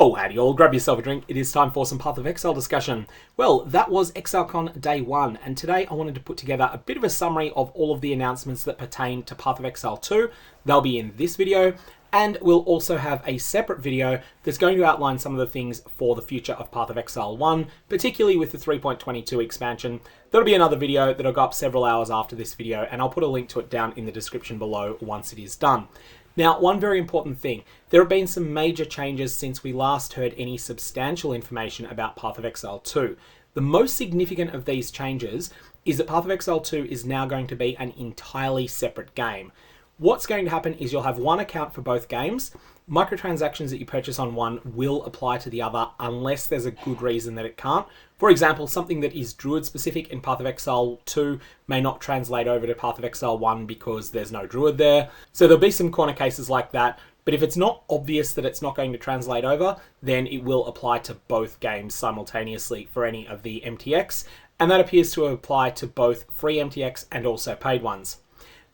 Oh, howdy all, grab yourself a drink. It is time for some PathOfExile discussion. Well, that was Exilecon Day 1, and today I wanted to put together a bit of a summary of all of the announcements that pertain to PathOfExile 2. They'll be in this video, and we'll also have a separate video that's going to outline some of the things for the future of PathOfExile 1, particularly with the 3.22 expansion. There'll be another video that'll go up several hours after this video, and I'll put a link to it down in the description below once it is done. Now, one very important thing, there have been some major changes since we last heard any substantial information about PathOfExile 2. The most significant of these changes is that PathOfExile 2 is now going to be an entirely separate game. What's going to happen is you'll have one account for both games. Microtransactions that you purchase on one will apply to the other unless there's a good reason that it can't. For example, something that is Druid specific in PathOfExile 2 may not translate over to PathOfExile 1 because there's no Druid there. So there'll be some corner cases like that. But if it's not obvious that it's not going to translate over, then it will apply to both games simultaneously for any of the MTX. And that appears to apply to both free MTX and also paid ones.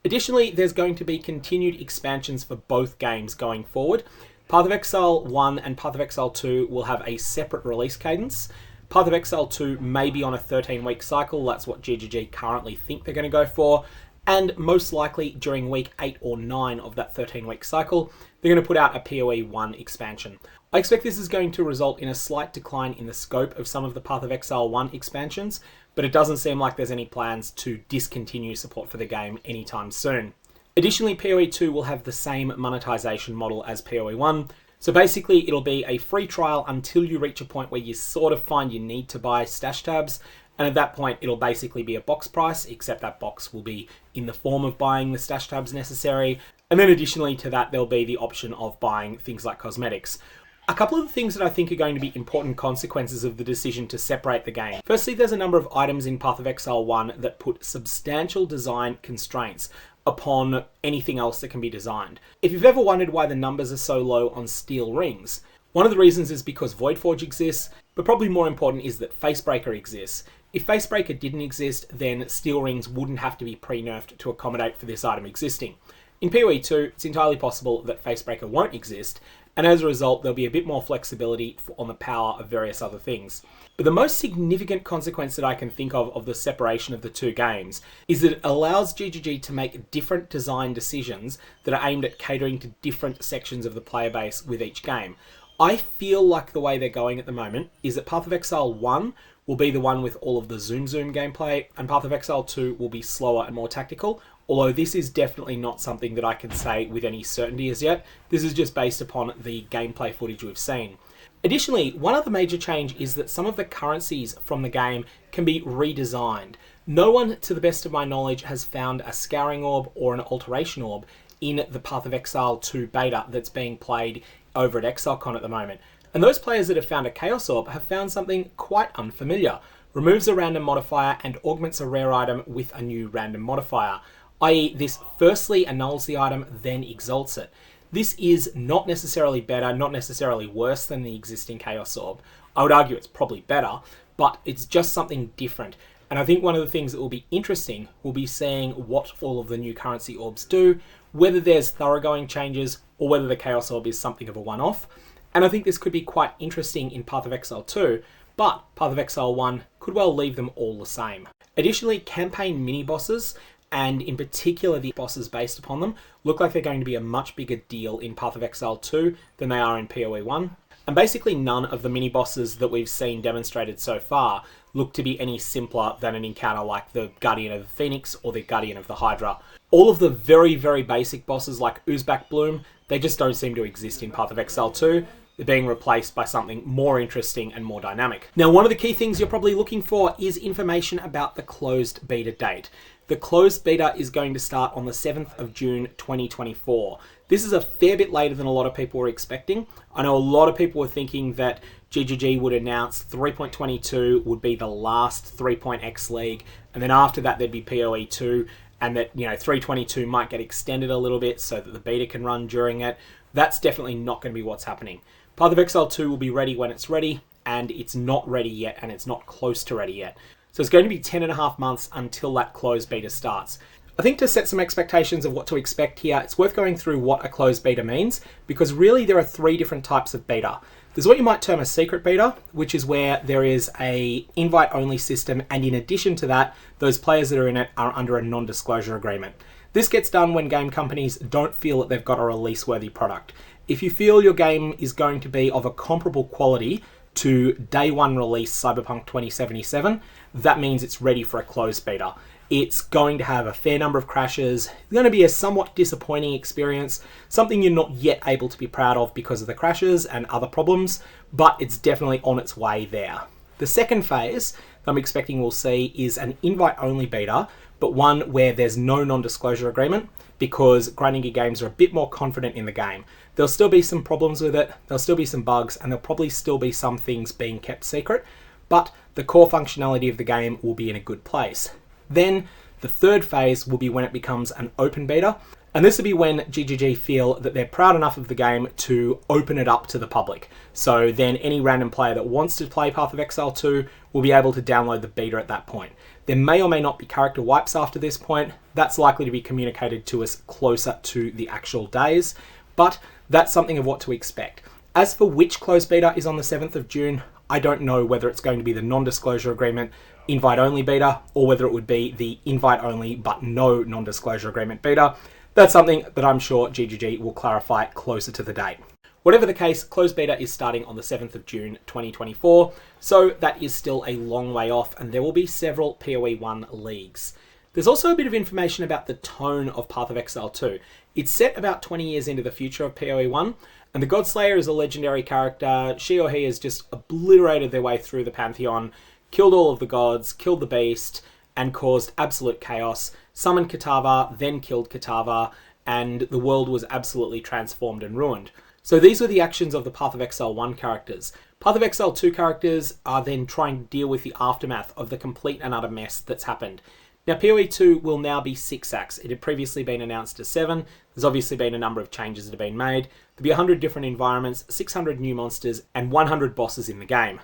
Additionally, there's going to be continued expansions for both games going forward. PathOfExile 1 and PathOfExile 2 will have a separate release cadence. PathOfExile 2 may be on a 13-week cycle, that's what GGG currently think they're going to go for, and most likely during week 8 or 9 of that 13-week cycle, they're going to put out a POE1 expansion. I expect this is going to result in a slight decline in the scope of some of the PathOfExile 1 expansions, but it doesn't seem like there's any plans to discontinue support for the game anytime soon. Additionally, POE2 will have the same monetization model as POE1. So basically, it'll be a free trial until you reach a point where you sort of find you need to buy stash tabs. And at that point, it'll basically be a box price, except that box will be in the form of buying the stash tabs necessary. And then additionally to that, there'll be the option of buying things like cosmetics. A couple of the things that I think are going to be important consequences of the decision to separate the game. Firstly, there's a number of items in PathOfExile 1 that put substantial design constraints upon anything else that can be designed. If you've ever wondered why the numbers are so low on steel rings, one of the reasons is because Voidforge exists, but probably more important is that Facebreaker exists. If Facebreaker didn't exist, then steel rings wouldn't have to be pre-nerfed to accommodate for this item existing. In POE2, it's entirely possible that Facebreaker won't exist, and as a result, there'll be a bit more flexibility on the power of various other things. But the most significant consequence that I can think of the separation of the two games is that it allows GGG to make different design decisions that are aimed at catering to different sections of the player base with each game. I feel like the way they're going at the moment is that PathOfExile 1 will be the one with all of the zoom gameplay, and PathOfExile 2 will be slower and more tactical. Although this is definitely not something that I can say with any certainty as yet. This is just based upon the gameplay footage we've seen. Additionally, one other major change is that some of the currencies from the game can be redesigned. No one, to the best of my knowledge, has found a Scouring Orb or an Alteration Orb in the PathOfExile 2 beta that's being played over at Exilecon at the moment. And those players that have found a Chaos Orb have found something quite unfamiliar. Removes a random modifier and augments a rare item with a new random modifier. I.e. this firstly annuls the item, then exalts it. This is not necessarily better, not necessarily worse than the existing Chaos Orb. I would argue it's probably better, but it's just something different. And I think one of the things that will be interesting will be seeing what all of the new currency orbs do, whether there's thoroughgoing changes or whether the Chaos Orb is something of a one-off. And I think this could be quite interesting in PathOfExile 2, but PathOfExile 1 could well leave them all the same. Additionally, campaign mini-bosses, and in particular the bosses based upon them, look like they're going to be a much bigger deal in PathOfExile 2 than they are in POE1. And basically none of the mini-bosses that we've seen demonstrated so far look to be any simpler than an encounter like the Guardian of the Phoenix or the Guardian of the Hydra. All of the very, very basic bosses like Oozebak Bloom, they just don't seem to exist in PathOfExile 2. They're being replaced by something more interesting and more dynamic. Now, one of the key things you're probably looking for is information about the closed beta date. The closed beta is going to start on the 7th of June 2024. This is a fair bit later than a lot of people were expecting. I know a lot of people were thinking that GGG would announce 3.22 would be the last 3.x league, and then after that there'd be POE2, and that 3.22 might get extended a little bit so that the beta can run during it. That's definitely not going to be what's happening. PathOfExile 2 will be ready when it's ready, and it's not ready yet, and it's not close to ready yet. So it's going to be 10.5 months until that closed beta starts. I think to set some expectations of what to expect here, it's worth going through what a closed beta means, because really there are three different types of beta. There's what you might term a secret beta, which is where there is a invite-only system, and in addition to that, those players that are in it are under a non-disclosure agreement. This gets done when game companies don't feel that they've got a release-worthy product. If you feel your game is going to be of a comparable quality to day one release Cyberpunk 2077, that means it's ready for a closed beta. It's going to have a fair number of crashes. It's going to be a somewhat disappointing experience, something you're not yet able to be proud of because of the crashes and other problems, but it's definitely on its way there. The second phase that I'm expecting we'll see is an invite-only beta, but one where there's no non-disclosure agreement because grinding gear games are a bit more confident in the game. There'll still be some problems with it, there'll still be some bugs, and there'll probably still be some things being kept secret, but the core functionality of the game will be in a good place. Then the third phase will be when it becomes an open beta, and this will be when GGG feel that they're proud enough of the game to open it up to the public. So then any random player that wants to play Path of Exile 2 will be able to download the beta at that point. There may or may not be character wipes after this point. That's likely to be communicated to us closer to the actual days, but that's something of what to expect. As for which closed beta is on the 7th of June, I don't know whether it's going to be the non-disclosure agreement invite-only beta or whether it would be the invite-only but no non-disclosure agreement beta. That's something that I'm sure GGG will clarify closer to the date. Whatever the case, closed beta is starting on the 7th of June 2024, so that is still a long way off, and there will be several POE1 leagues. There's also a bit of information about the tone of Path of Exile 2. It's set about 20 years into the future of POE1, and the Godslayer is a legendary character. She or he has just obliterated their way through the Pantheon, killed all of the gods, killed the beast, and caused absolute chaos, summoned Kitava, then killed Kitava, and the world was absolutely transformed and ruined. So these were the actions of the Path of Exile 1 characters. Path of Exile 2 characters are then trying to deal with the aftermath of the complete and utter mess that's happened. Now, POE2 will now be 6 acts. It had previously been announced as 7. There's obviously been a number of changes that have been made. There'll be 100 different environments, 600 new monsters, and 100 bosses in the game.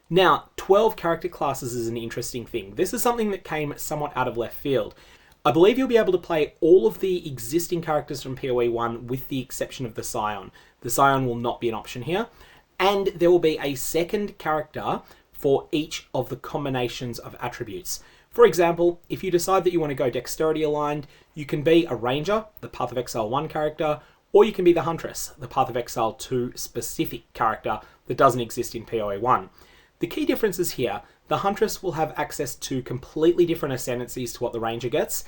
Now, 12 character classes is an interesting thing. This is something that came somewhat out of left field. I believe you'll be able to play all of the existing characters from POE1 with the exception of the Scion. The Scion will not be an option here. And there will be a second character for each of the combinations of attributes. For example, if you decide that you want to go dexterity aligned, you can be a ranger, the Path of Exile 1 character, or you can be the huntress, the Path of Exile 2 specific character that doesn't exist in POE1. The key difference is here, the huntress will have access to completely different ascendancies to what the ranger gets,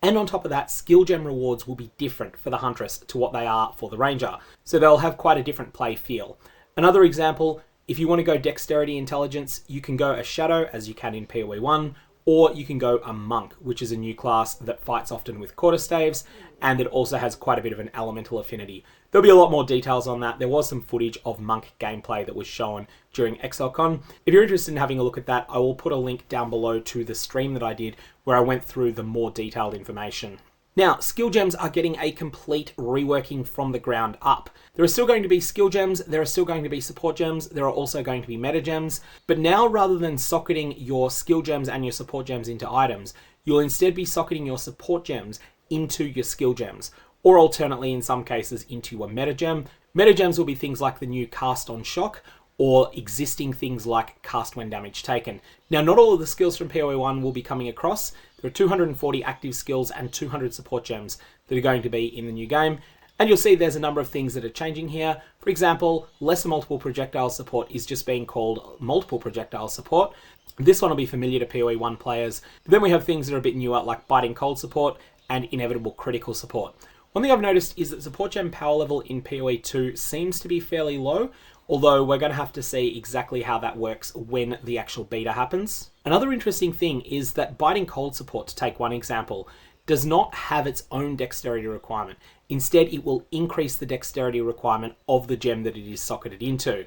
and on top of that, skill gem rewards will be different for the huntress to what they are for the ranger, so they'll have quite a different play feel. Another example, if you want to go dexterity intelligence, you can go a shadow as you can in POE1, or you can go a monk, which is a new class that fights often with quarterstaves, and it also has quite a bit of an elemental affinity. There'll be a lot more details on that. There was some footage of monk gameplay that was shown during Exilecon. If you're interested in having a look at that, I will put a link down below to the stream that I did where I went through the more detailed information. Now, skill gems are getting a complete reworking from the ground up. There are still going to be skill gems, there are still going to be support gems, there are also going to be meta gems, but now rather than socketing your skill gems and your support gems into items, you'll instead be socketing your support gems into your skill gems, or alternately in some cases into a meta gem. Meta gems will be things like the new cast on shock, or existing things like cast when damage taken. Now, not all of the skills from POE1 will be coming across. There are 240 active skills and 200 support gems that are going to be in the new game. And you'll see there's a number of things that are changing here. For example, lesser multiple projectile support is just being called multiple projectile support. This one will be familiar to POE1 players. But then we have things that are a bit newer like biting cold support and inevitable critical support. One thing I've noticed is that support gem power level in POE2 seems to be fairly low, although we're going to have to see exactly how that works when the actual beta happens. Another interesting thing is that biting cold support, to take one example, does not have its own dexterity requirement. Instead, it will increase the dexterity requirement of the gem that it is socketed into.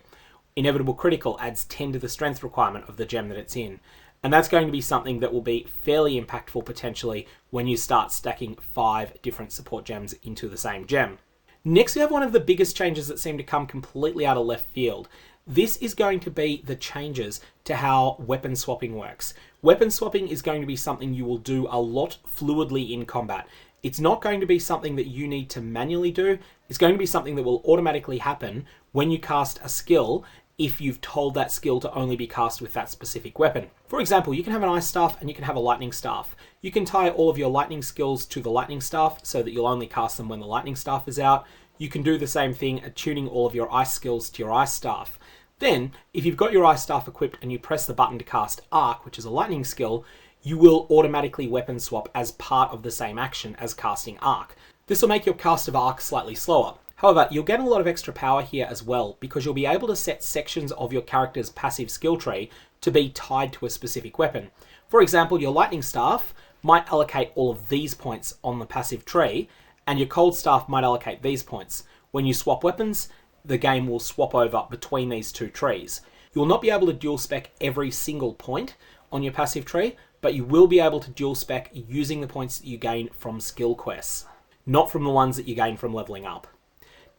Inevitable critical adds 10 to the strength requirement of the gem that it's in. And that's going to be something that will be fairly impactful potentially when you start stacking 5 different support gems into the same gem. Next, we have one of the biggest changes that seem to come completely out of left field. This is going to be the changes to how weapon swapping works. Weapon swapping is going to be something you will do a lot fluidly in combat. It's not going to be something that you need to manually do. It's going to be something that will automatically happen when you cast a skill if you've told that skill to only be cast with that specific weapon. For example, you can have an ice staff and you can have a lightning staff. You can tie all of your lightning skills to the lightning staff so that you'll only cast them when the lightning staff is out. You can do the same thing, attuning all of your ice skills to your ice staff. Then, if you've got your ice staff equipped and you press the button to cast Arc, which is a lightning skill, you will automatically weapon swap as part of the same action as casting Arc. This will make your cast of Arc slightly slower. However, you'll get a lot of extra power here as well, because you'll be able to set sections of your character's passive skill tree to be tied to a specific weapon. For example, your lightning staff might allocate all of these points on the passive tree, and your cold staff might allocate these points. When you swap weapons, the game will swap over between these two trees. You will not be able to dual spec every single point on your passive tree, but you will be able to dual spec using the points that you gain from skill quests, not from the ones that you gain from leveling up.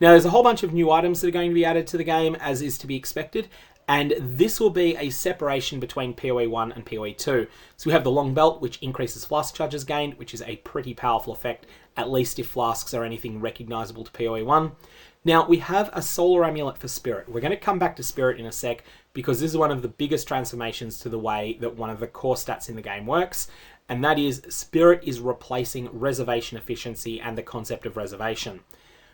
Now, there's a whole bunch of new items that are going to be added to the game, as is to be expected, and this will be a separation between PoE1 and PoE2. So we have the long belt, which increases flask charges gained, which is a pretty powerful effect, at least if flasks are anything recognizable to PoE1. Now, we have a solar amulet for Spirit. We're going to come back to Spirit in a sec, because this is one of the biggest transformations to the way that one of the core stats in the game works, and that is Spirit is replacing Reservation efficiency and the concept of Reservation.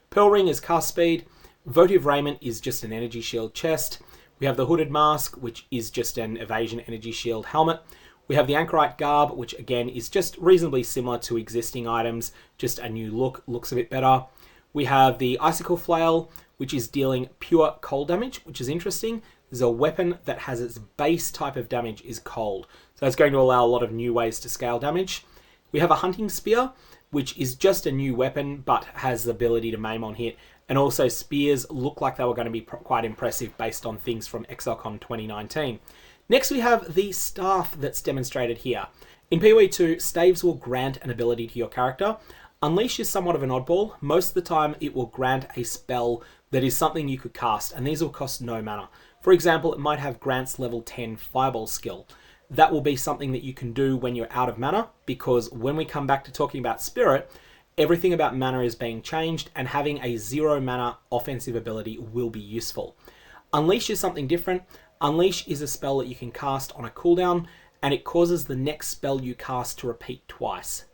Pearl Ring is cast speed. Votive Raiment is just an energy shield chest. We have the Hooded Mask, which is just an evasion energy shield helmet. We have the Anchorite Garb, which again is just reasonably similar to existing items, just a new look, looks a bit better. We have the Icicle Flail, which is dealing pure cold damage, which is interesting. There's a weapon that has its base type of damage is cold. So it's going to allow a lot of new ways to scale damage. We have a Hunting Spear, which is just a new weapon, but has the ability to maim on hit. And also spears look like they were going to be quite impressive based on things from Exilecon 2019. Next we have the staff that's demonstrated here. In PoE2, staves will grant an ability to your character. Unleash is somewhat of an oddball. Most of the time it will grant a spell that is something you could cast, and these will cost no mana. For example, it might have grants level 10 Fireball skill. That will be something that you can do when you're out of mana, because when we come back to talking about Spirit, everything about mana is being changed, and having a 0 mana offensive ability will be useful. Unleash is something different. Unleash is a spell that you can cast on a cooldown, and it causes the next spell you cast to repeat twice.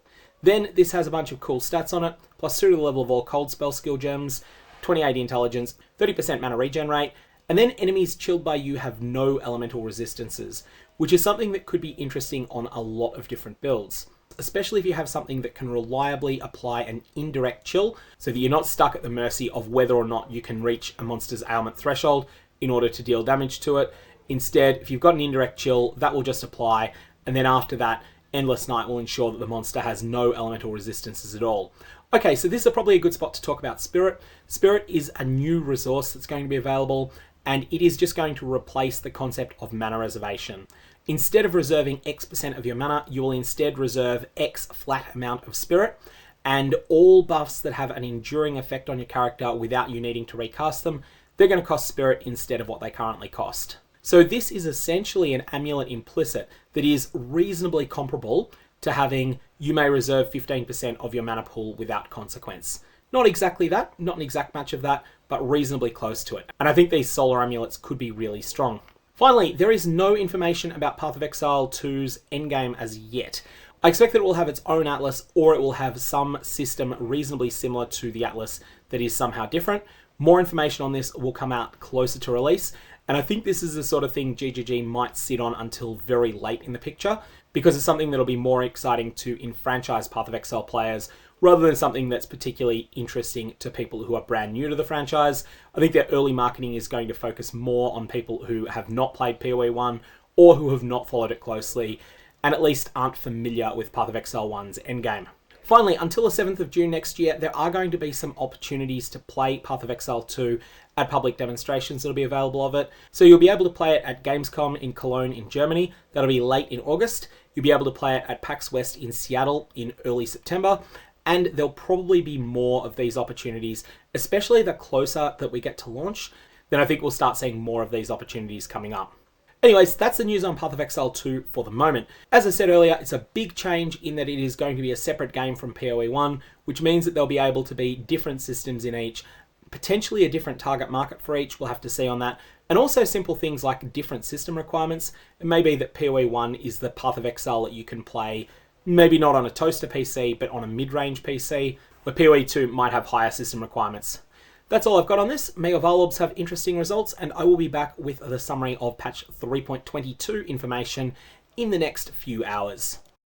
Then this has a bunch of cool stats on it, plus 2 to the level of all cold spell skill gems, 28 intelligence, 30% mana regen rate, and then enemies chilled by you have no elemental resistances, which is something that could be interesting on a lot of different builds, especially if you have something that can reliably apply an indirect chill, so that you're not stuck at the mercy of whether or not you can reach a monster's ailment threshold in order to deal damage to it. Instead, if you've got an indirect chill, that will just apply, and then after that, Endless Night will ensure that the monster has no elemental resistances at all. Okay, so this is probably a good spot to talk about Spirit. Spirit is a new resource that's going to be available, and it is just going to replace the concept of mana reservation. Instead of reserving X% of your mana, you will instead reserve X flat amount of Spirit, and all buffs that have an enduring effect on your character without you needing to recast them, they're going to cost Spirit instead of what they currently cost. So this is essentially an amulet implicit that is reasonably comparable to having you may reserve 15% of your mana pool without consequence. Not exactly that, not an exact match of that, but reasonably close to it. And I think these solar amulets could be really strong. Finally, there is no information about PathOfExile 2's Endgame as yet. I expect that it will have its own atlas, or it will have some system reasonably similar to the atlas that is somehow different. More information on this will come out closer to release, and I think this is the sort of thing GGG might sit on until very late in the picture, because it's something that'll be more exciting to enfranchise PathOfExile players, rather than something that's particularly interesting to people who are brand new to the franchise. I think their early marketing is going to focus more on people who have not played PoE1, or who have not followed it closely, and at least aren't familiar with PathOfExile 1's Endgame. Finally, until the 7th of June next year, there are going to be some opportunities to play PathOfExile 2 at public demonstrations that'll be available of it. So you'll be able to play it at Gamescom in Cologne in Germany. That'll be late in August. You'll be able to play it at PAX West in Seattle in early September. And there'll probably be more of these opportunities, especially the closer that we get to launch. Then I think we'll start seeing more of these opportunities coming up. Anyways, that's the news on PathOfExile 2 for the moment. As I said earlier, it's a big change in that it is going to be a separate game from PoE1, which means that there'll be able to be different systems in each, potentially a different target market for each, we'll have to see on that, and also simple things like different system requirements. It may be that PoE1 is the PathOfExile that you can play, maybe not on a toaster PC, but on a mid-range PC, where PoE2 might have higher system requirements. That's all I've got on this. May your Varlorbs have interesting results, and I will be back with the summary of patch 3.22 information in the next few hours.